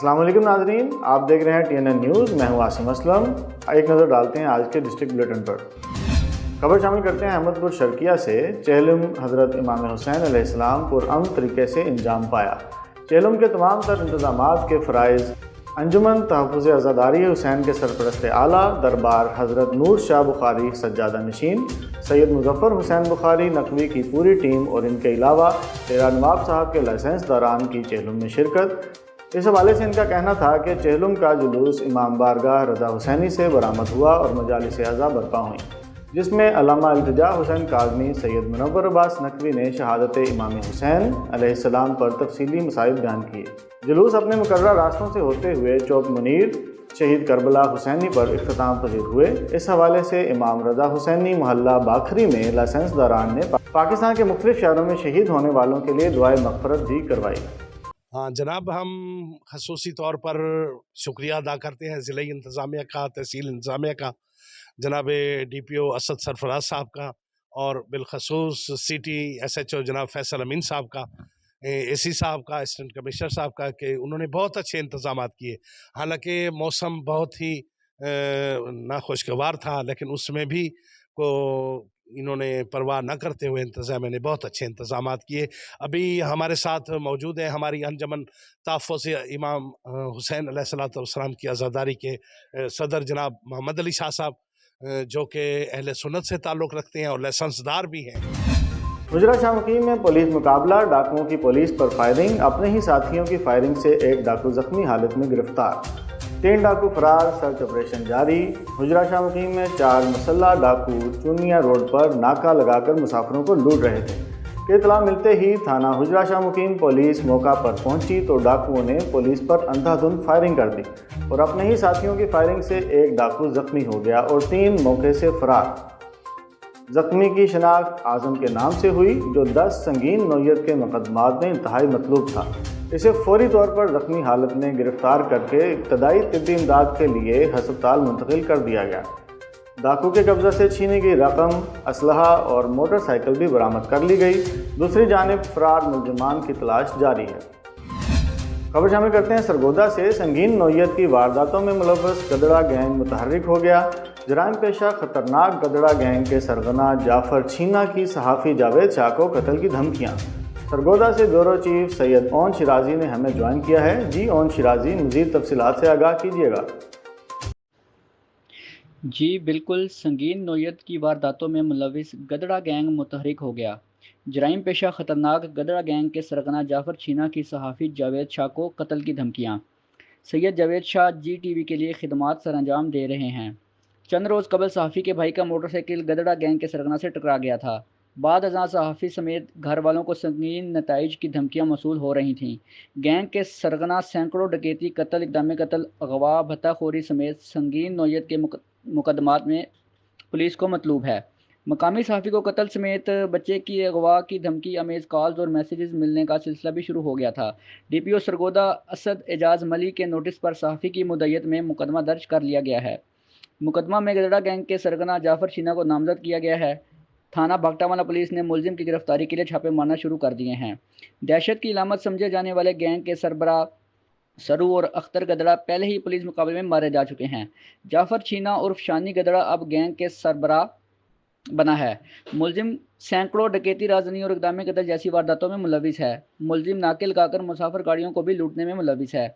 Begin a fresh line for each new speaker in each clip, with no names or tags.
अस्सलाम वालेकुम नाज़रीन, आप देख रहे हैं TNN न्यूज़। मैं हूं आसिम असलम। एक नज़र डालते हैं आज के डिस्ट्रिक्ट बुलेटिन पर। खबर शामिल करते हैं अहमदपुर शर्किया से। चेहलम हज़रत इमाम हुसैन अलैहिस्सलाम पुरअमन तरीके से इंजाम पाया। चेहलम के तमाम तर इंतज़ामात के फ़राइज़ अंजुमन तहफ़्फ़ुज़ अज़ादारी हुसैन के सरपरस्त आला दरबार हज़रत नूर शाह बुखारी सज्जादा नशीन सैयद मुज़फ़्फ़र हुसैन बुखारी नकवी की पूरी टीम और इनके अलावा 13 नवाब साहब के लाइसेंस दौरान की चेहलम में शिरकत। इस हवाले से इनका कहना था कि चेहलम का जुलूस इमाम बारगाह रज़ा हुसैनी से बरामद हुआ और मजालिस अज़ा बर्पा हुई, जिसमें अल्लामा इल्तिजा हुसैन काज़मी सैयद मुनव्वर अब्बास नकवी ने शहादत इमाम हुसैन अलैहिस्सलाम पर तफसीली मसाइल बयान किए। जुलूस अपने मुकर्रर रास्तों से होते हुए चौक मुनीर शहीद करबला हुसैनी पर इख्तिताम पजीर हुए। इस हवाले से इमाम रज़ा हुसैनी मोहल्ला बाखरी में लाइसेंस दौरान ने पाकिस्तान के मुख्तलिफ शहरों में शहीद होने वालों के लिए दुआए मग़फ़िरत भी करवाई।
हाँ जनाब, हम खसूसी तौर पर शुक्रिया अदा करते हैं ज़िला इंतज़ामिया का, तहसील इंतज़ामिया का, जनाब DPO असद सरफराज साहब का, और बिलखसूस सिटी SHO जनाब फैसल अमीन साहब का, AC साहब का, असिस्टेंट कमिश्नर साहब का, कि उन्होंने बहुत अच्छे इंतज़ामात किए। हालांकि मौसम बहुत ही नाखुशगवार था, लेकिन उसमें भी को इन्होंने परवाह न करते हुए इंतज़ामिया ने बहुत अच्छे इंतज़ामात किए। अभी हमारे साथ मौजूद हैं हमारी अंजमन तहफ़्फ़ुज़ इमाम हुसैन अलैहिस्सलाम की आज़ादारी के सदर जनाब मोहम्मद अली शाह साहब, जो कि अहले सुन्नत से ताल्लुक़ रखते हैं और लाइसेंसदार भी हैं।
गुजरा शाह मुकीम में पुलिस मुकाबला, डाकुओं की पुलिस पर फायरिंग। अपने ही साथियों की फायरिंग से एक डाकू जख्मी हालत में गिरफ्तार, 3 डाकू फरार, सर्च ऑपरेशन जारी। गुजरा शाह मुकीम में 4 मुसल्लह डाकू चूनिया रोड पर नाका लगाकर मुसाफिरों को लूट रहे थे कि इतला मिलते ही थाना हुजरा शाह मुकीम पुलिस मौका पर पहुंची तो डाकुओं ने पुलिस पर अंधाधुंध फायरिंग कर दी और अपने ही साथियों की फायरिंग से एक डाकू जख्मी हो गया और 3 मौके से फरार। जख्मी की शनाख्त आज़म के नाम से हुई, जो 10 संगीन नौयत के मुकदमात में इंतहाई मतलूब था। इसे फौरी तौर पर जख्मी हालत में गिरफ्तार करके इब्तदाई तिब्बी इमदाद के लिए हस्पताल मुंतकिल कर दिया गया। डाकू के कब्जा से छीनी गई रकम, असलहा और मोटरसाइकिल भी बरामद कर ली गई। दूसरी जानिब फरार मुलजिमान की तलाश जारी है। खबर शामिल करते हैं सरगोदा से। संगीन नौयत की वारदातों में मुलव्वस गदड़ा गैंग मुतहर्रिक हो गया। जराइम पेशा खतरनाक गदड़ा गैंग के सरगना जाफर छीना की सहाफ़ी जावेद शाह को कत्ल की धमकियाँ। सरगोदा से bureau chief Syed own Shirazi ने हमें ज्वाइन किया है। जी ओन शिराजी, मज़ीद तफसीलात से आगाह कीजिएगा।
जी बिल्कुल, संगीन नौयत की वारदातों में मुलविस गदड़ा गैंग मुतहरिक हो गया। जराइम पेशा खतरनाक गदड़ा गैंग के सरगना जाफर छीना की सहाफ़ी जावेद शाह को कत्ल की धमकियाँ। सैयद जावेद शाह GTV के लिए खिदमात सरअंजाम दे रहे हैं। चंद रोज़ कबल सहाफ़ी के भाई का मोटरसाइकिल गदड़ा गैंग के सरगना से टकरा गया था। बाद अज़ां सहाफ़ी समेत घर वालों को संगीन नताइज की धमकियाँ मौसूल हो रही थीं। गैंग के सरगना सैकड़ों डकैती, कत्ल, इक़दाम कत्ल, अगवा, भत्ताखोरी समेत संगीन नौयत के मुकदमात में पुलिस को मतलूब है। मकामी सहाफ़ी को कत्ल समेत बच्चे की अगवा की धमकी अमेज़ कॉल्स और मैसेजेस मिलने का सिलसिला भी शुरू हो गया था। DPO सरगोदा असद एजाज मली के नोटिस पर सहाफ़ी की मुद्दत में मुकदमा दर्ज कर लिया गया है। मुकदमा में गदड़ा गैंग के सरगना जाफर छीना को नामजद किया गया है। थाना भागटावाला पुलिस ने मुलजिम की गिरफ्तारी के लिए छापे मारना शुरू कर दिए हैं। दहशत की इलामत समझे जाने वाले गैंग के सरबराह सरू और अख्तर गदड़ा पहले ही पुलिस मुकाबले में मारे जा चुके हैं। जाफर छीना उर्फ शानी गदड़ा अब गैंग के सरबराह बना है। मुलजिम सैकड़ों डकैती, राजनी और इक़दाम कत्ल जैसी वारदातों में मुलविस है। मुलजिम नाके लगाकर मुसाफिर गाड़ियों को भी लूटने में मुलविस है।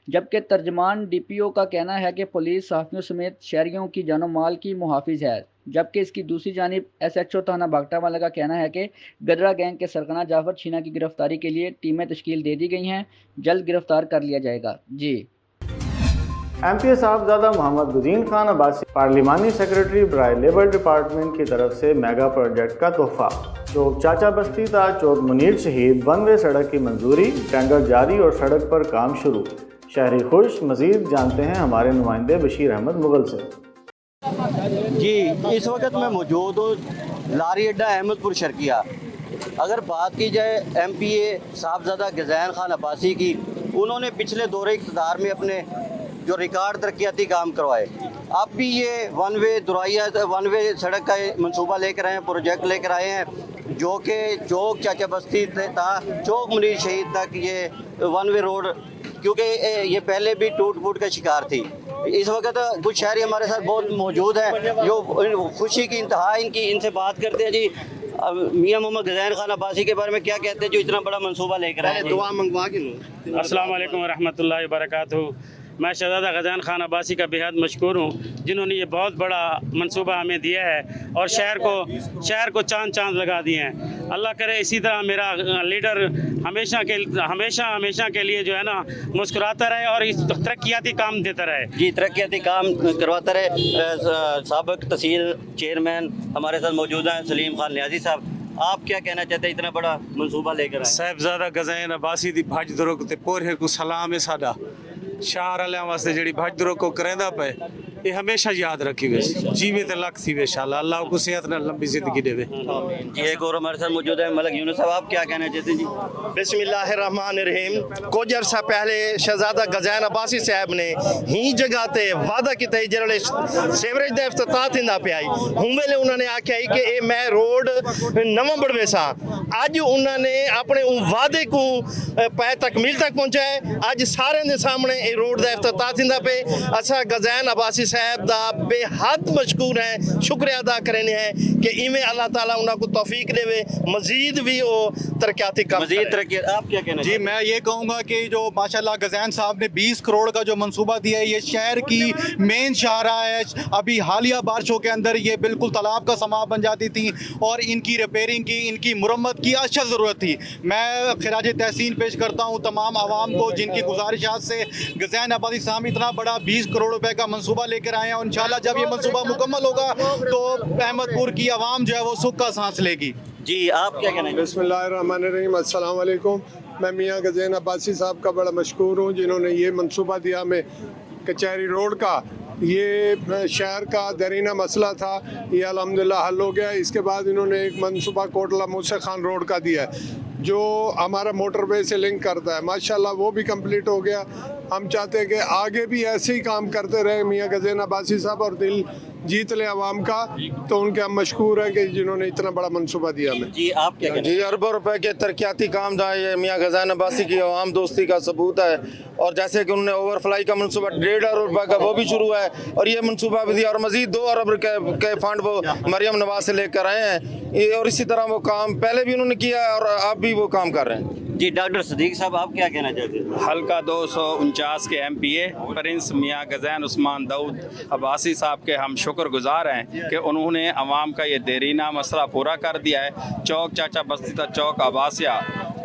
जबकि तर्जमान DPO का कहना है कि पुलिस सहाफ़ियों समेत शहरियों की जानो माल की मुहाफिज है। जबकि इसकी दूसरी जानिब SHO थाना भागटावाला का कहना है कि गदड़ा गैंग के सरगना जाफर छीना की गिरफ्तारी के लिए टीमें तश्कील दे दी गई हैं, जल्द गिरफ्तार कर लिया जाएगा। जी
MPA साहबजादा मोहम्मद गुजीन खान अब्बासी पार्लिमानी सेक्रेटरी बराए लेबर डिपार्टमेंट की तरफ से मेगा प्रोजेक्ट का तोहफा। चौक चाचा बस्ती था चौक मुनीर शहीद 1 वे सड़क की मंजूरी, टेंडर जारी और सड़क पर काम शुरू। शहरी खुश। मजीद जानते हैं हमारे नुमाइंदे बशीर अहमद मुगल से।
जी, इस वक्त मैं मौजूद हूँ लारी अड्डा अहमदपुर शर्किया। अगर बात की जाए MPA साहबजादा गुज़ैन खान अब्बासी की, उन्होंने पिछले दौरे इक़्तिदार में अपने जो रिकॉर्ड तरक्याती काम करवाए, अब भी ये 1 वे सड़क का मंसूबा लेकर आए हैं, प्रोजेक्ट लेकर आए हैं, जो कि चौक चाचा बस्ती था चौक मुनीर शहीद तक ये 1 वे रोड क्योंकि ये पहले भी टूट फूट का शिकार थी। इस वक्त कुछ शहरी हमारे साथ बहुत मौजूद हैं जो खुशी की इंतहा इनकी, इनसे बात करते हैं। जी मियां मोहम्मद गज़ैन खान अब्बासी के बारे में क्या कहते हैं जो इतना बड़ा मंसूबा लेकर आए? दुआ मंगवा के लो।
अस्सलाम वालेकुम रहमतुल्लाहि व बरकातुहू। मैं शहज़ादा गज़ैन खान अब्बासी का बेहद मशकूर हूँ जिन्होंने ये बहुत बड़ा मंसूबा हमें दिया है और शहर को चांद लगा दिए हैं। अल्लाह करे इसी तरह मेरा लीडर हमेशा के लिए जो है ना मुस्कुराता रहे और इस तरक्याती काम देता रहे।
जी तरक्याती काम करवाता रहे। साबिक तहसील चेयरमैन हमारे साथ मौजूद हैं सलीम खान न्याजी साहब, आप क्या कहना चाहते हैं इतना बड़ा मंसूबा लेकर आए?
साहिबजादा गज़ैन अब्बासी दी भज दरो ते पोरे को सलाम है साडा शहर वाले वास्ते जी भज दरो को करेंदा पे ये हमेशा याद रखी वे जीवे ते लख थी वे इंशाल्लाह अल्लाह को सेहत न लंबी जिंदगी देवे।
जी एक और हमारे साथ मौजूद है मलिक यूनुस साहब, आप क्या कहना चाहते हैं? जी
बिस्मिल्लाहिर्रहमानिर्रहीम। कुछ अरसा पहले शहजादा गज़ैन अब्बासी साहब ने ही जगह ते वादा किया जिहड़े सीवरेज का इफ्तिताह थींदा पिया हूं वेले उन्होंने आख्या कि ये मैं रोड नवां बढ़वेसा। अज उन्होंने अपने वादे को पै तकमील तक पहुंचाए। अज सारे के सामने ये रोड का इफ्तिताह थींदा पे। असा गज़ैन अब्बासी साहब दा बेहद मशकूर है, शुक्रिया अदा करने हैं कि इवें अल्लाह ताला उन्होंने को तौफीक देवे मजीद भी वो तरक्याती काम
मजीद तरक्की। आप क्या कहना?
जी मैं ये कहूँगा कि जो माशाल्लाह गज़ैन साहब ने 20 करोड़ का जो मंसूबा दिया है, ये शहर की मेन शाहराह है। अभी हालिया बारिशों के अंदर ये बिल्कुल तालाब का समा बन जाती थी और इनकी रिपेयरिंग की, इनकी मुरम्मत की अशद ज़रूरत थी। मैं खिराज तहसीन पेश करता हूँ तमाम आवाम को जिनकी गुजारिशात से गज़ैन अब्बासी साहब इतना बड़ा 20 करोड़ रुपए का मंसूबा लेकर आए हैं और इंशाल्लाह जब ये मंसूबा मुकम्मल होगा तो अहमदपुर की आवाम जो है वो सुख का सांस लेगी।
जी आप क्या कहना?
बिस्मिल्लाहिर्रहमानिर्रहीम। अस्सलाम वालेकुम। मैं मियां गज़ैन अब्बासी साहब का बड़ा मशकूर हूँ जिन्होंने ये मंसूबा दिया हमें कचहरी रोड का। ये शहर का दरीना मसला था, ये अल्हम्दुलिल्लाह हल हो गया। इसके बाद इन्होंने एक मंसूबा कोटला मूसा खान रोड का दिया है जो हमारा मोटरवे से लिंक करता है, माशाल्लाह वो भी कंप्लीट हो गया। हम चाहते हैं कि आगे भी ऐसे ही काम करते रहे मियां गज़ैन अब्बासी साहब और दिल जीत ले आवाम का, तो उनके हम मशकूर हैं कि जिन्होंने इतना बड़ा मंसूबा दिया हमें।
जी आप क्या कहना?
जी अरबों रुपए के तरक्याती काम था, ये मियां गज़ैन अब्बासी की आवाम दोस्ती का सबूत है। और जैसे कि उन्होंने ओवरफ्लाई का मनसूबा 1.5 अरब रुपए का वो भी शुरू है और ये मनसूबा भी दिया और मजीद 2 अरब के फंड वो मरियम नवाज से लेकर आए हैं और इसी तरह वो काम पहले भी उन्होंने किया और अब भी वो काम कर रहे हैं।
जी डॉक्टर सदीक साहब आप क्या कहना चाहते हैं?
हल्का 249 के MPA प्रिंस मियां गज़ैन उस्मान दाऊद अब्बासी साहब के हम शुक्रगुजार हैं कि उन्होंने अवाम का ये देरीना मसला पूरा कर दिया है। चौक चाचा बस्ती तक चौक अब्बासिया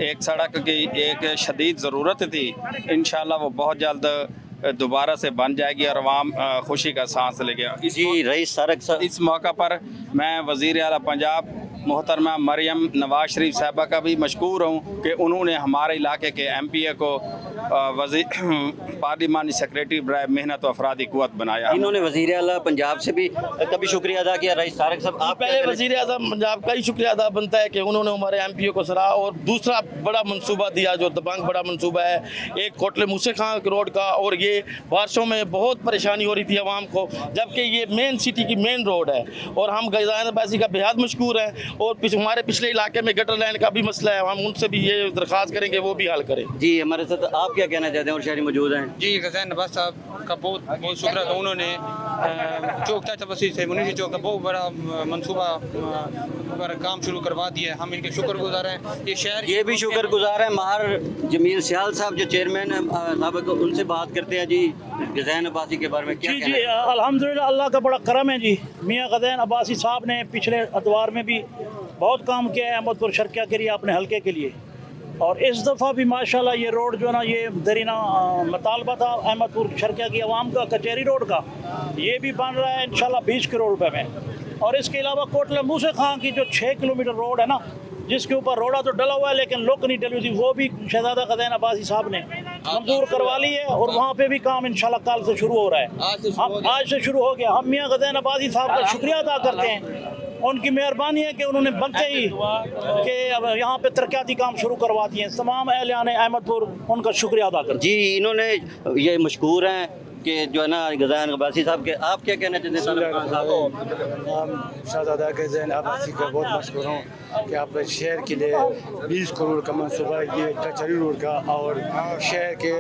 एक सड़क की एक शदीद ज़रूरत थी, इंशाल्लाह वो बहुत जल्द दोबारा से बन जाएगी और अवाम खुशी का सांस लेगा।
जी रईस सारक साहब,
इस मौका पर मैं वज़ीर आला पंजाब मोहतरमा मरियम नवाज शरीफ साहबा का भी मशकूर हूँ कि उन्होंने हमारे इलाके के MPA को पार्लिमानी सेक्रेटरी बराए मेहनत व अफरादी क़ुव्वत बनाया।
इन्होंने वज़ीर आला पंजाब से भी कभी शुक्रिया अदा किया। रईस सारक साहब आप
पहले वज़ीर आज़म पंजाब का ही शुक्रिया अदा बनता है कि उन्होंने हमारे MPA को सराहा और दूसरा बड़ा मंसूबा दिया जो दबंग बड़ा मंसूबा है, एक कोटले मूसा खान रोड का। और ये बारिशों में बहुत परेशानी हो रही थी आवाम को, जबकि ये मेन सिटी की मेन रोड है और हम गज़ैन अब्बासी का बेहद मशकूर हैं। और हमारे पिछले इलाके में गटर लाइन का भी मसला है, हम उनसे भी ये दरख्वास्त करेंगे वो भी हल करें।
जी हमारे साथ आप क्या कहना चाहते हैं? और शहरी मौजूद हैं।
जी गज़ैन अब्बासी साहब का बहुत बहुत शुक्रिया था, उन्होंने चौक चाचा बस्ती से मुनीसी चौक का बहुत बड़ा मंसूबा पर काम शुरू करवा दिया है। हम इनके शुक्रगुजार हैं। ये शहर
ये भी शुक्रगुजार हैं। माहर जमील सियाल साहब जो चेयरमैन साहब उनसे बात करते हैं। जी गज़ैन अब्बासी के बारे में क्या कहना है?
अल्हम्दुलिल्लाह अल्लाह का बड़ा करम है जी। मियां गज़ैन अब्बासी साहब ने पिछले अतवार में भी बहुत काम किया है अहमदपुर शर्किया के लिए, अपने हलके के लिए। और इस दफ़ा भी माशाल्लाह ये रोड जो है ना, ये दरीना मुतालबा था अहमदपुर शर्किया की आवाम का कचहरी रोड का, ये भी बन रहा है इंशाल्लाह 20 करोड़ रुपए में। और इसके अलावा कोटला मूसा खान की जो 6 किलोमीटर रोड है ना, जिसके ऊपर रोड़ा तो डला हुआ है लेकिन लुक नहीं डली हुई, वो भी शहजादा गज़ैन अब्बासी साहब ने मंजूर करवा ली है और वहाँ पे भी काम इंशाल्लाह कल से शुरू हो रहा है। आज से शुरू हो गया। हम मियां गज़ैन अब्बासी साहब का शुक्रिया अदा करते हैं, उनकी मेहरबानी है कि उन्होंने बनते ही कि अब यहाँ पे तरक्याती काम शुरू करवा दिए। तमाम अहलियान अहमदपुर उनका शुक्रिया अदा करते हैं।
जी इन्होंने ये मशकूर हैं कि जो है ना गज़ान अब्बासी साहब के, आप क्या कहना चाहते हैं?
शहजादा गज़ान अब्बासी का बहुत मशहूर हूँ कि आप शहर के लिए 20 करोड़ का मनसूबा ये कचहरी रोड का और शहर के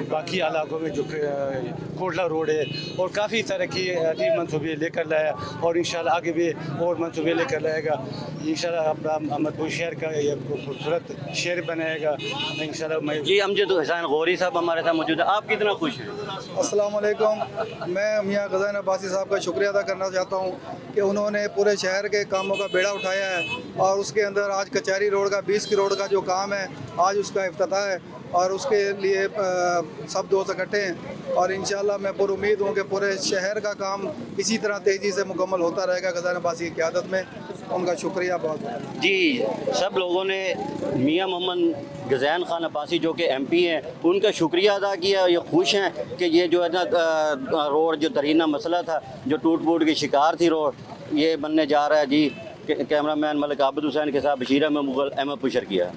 बाकी इलाकों में जो कोटला रोड है और काफ़ी तरक्की मनसूबे लेकर लाया और इंशाल्लाह आगे भी और मनसूबे लेकर लाएगा। इंशाल्लाह अपना अहमदपुर शहर का ये खूबसूरत शहर बनाएगा इंशाल्लाह।
जी अमजद हुसैन गौरी साहब हमारे साथ मौजूद है, आप कितना खुश हैं?
अस्सलाम वालेकुम। मैं मियाँ गज़ान अब्बासी साहब का शुक्रिया अदा करना चाहता हूँ कि उन्होंने पूरे शहर के कामों का बेड़ा उठाया है और उसके अंदर आज कचहरी रोड का 20 करोड़ का जो काम है आज उसका इफ्तिताह है और उसके लिए सब दोस्त इकट्ठे हैं और इंशाल्लाह मैं पूरी उम्मीद हूँ कि पूरे शहर का काम इसी तरह तेज़ी से मुकम्मल होता रहेगा गज़ान अब्बासी की क़यादत में। उनका शुक्रिया बहुत बहुत।
जी सब लोगों ने मियाँ मोहम्मद गज़ान खान अब्बासी जो कि MP हैं उनका शुक्रिया अदा किया। ये खुश हैं कि ये जो है ना रोड जो दरीना मसला था, जो टूट फूट की शिकार थी रोड, ये बनने जा रहा है। जी कैमरामैन मलिक आबिद हुसैन के साथ बशीर अहमद मुगल, अहमदपुर शर्किया।